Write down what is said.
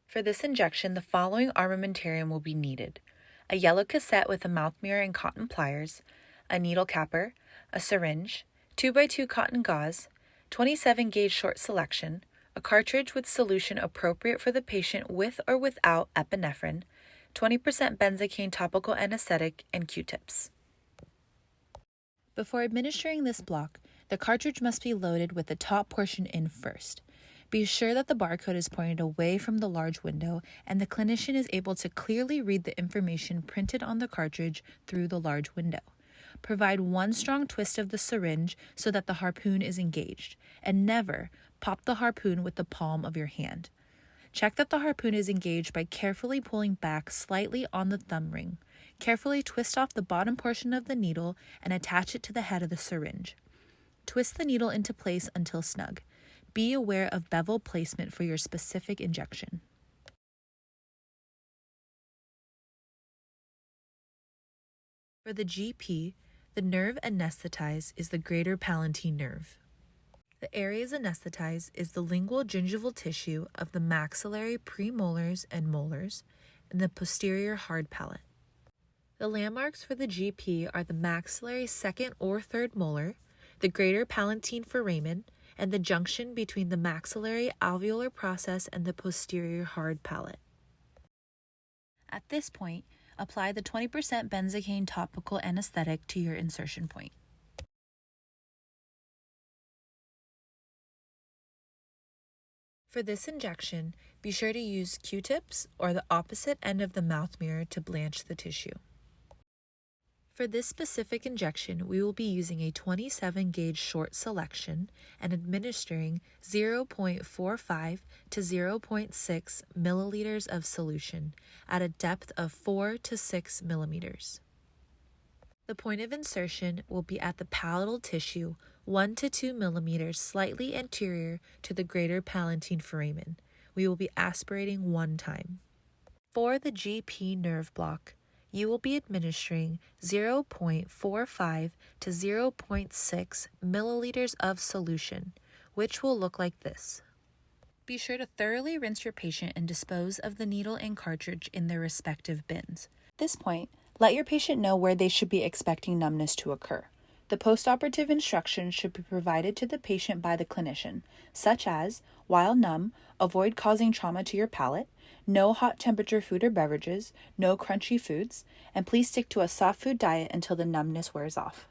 For this injection, the following armamentarium will be needed: a yellow cassette with a mouth mirror and cotton pliers, a needle capper, a syringe, 2x2 cotton gauze, 27 gauge short selection, a cartridge with solution appropriate for the patient with or without epinephrine, 20% benzocaine topical anesthetic, and Q-tips. Before administering this block, the cartridge must be loaded with the top portion in first. Be sure that the barcode is pointed away from the large window and the clinician is able to clearly read the information printed on the cartridge through the large window. Provide one strong twist of the syringe so that the harpoon is engaged, and never pop the harpoon with the palm of your hand. Check that the harpoon is engaged by carefully pulling back slightly on the thumb ring. Carefully twist off the bottom portion of the needle and attach it to the head of the syringe. Twist the needle into place until snug. Be aware of bevel placement for your specific injection. For the GP, the nerve anesthetized is the greater palatine nerve. The areas anesthetized is the lingual gingival tissue of the maxillary premolars and molars and the posterior hard palate. The landmarks for the GP are the maxillary second or third molar, the greater palatine foramen, and the junction between the maxillary alveolar process and the posterior hard palate. At this point, apply the 20% benzocaine topical anesthetic to your insertion point. For this injection, be sure to use Q-tips or the opposite end of the mouth mirror to blanch the tissue. For this specific injection, we will be using a 27 gauge short selection and administering 0.45 to 0.6 milliliters of solution at a depth of 4 to 6 millimeters. The point of insertion will be at the palatal tissue 1 to 2 millimeters slightly anterior to the greater palatine foramen. We will be aspirating one time. For the GP nerve block, you will be administering 0.45 to 0.6 milliliters of solution, which will look like this. Be sure to thoroughly rinse your patient and dispose of the needle and cartridge in their respective bins. At this point, let your patient know where they should be expecting numbness to occur. The postoperative instructions should be provided to the patient by the clinician, such as, while numb, avoid causing trauma to your palate, no hot temperature food or beverages, no crunchy foods, and please stick to a soft food diet until the numbness wears off.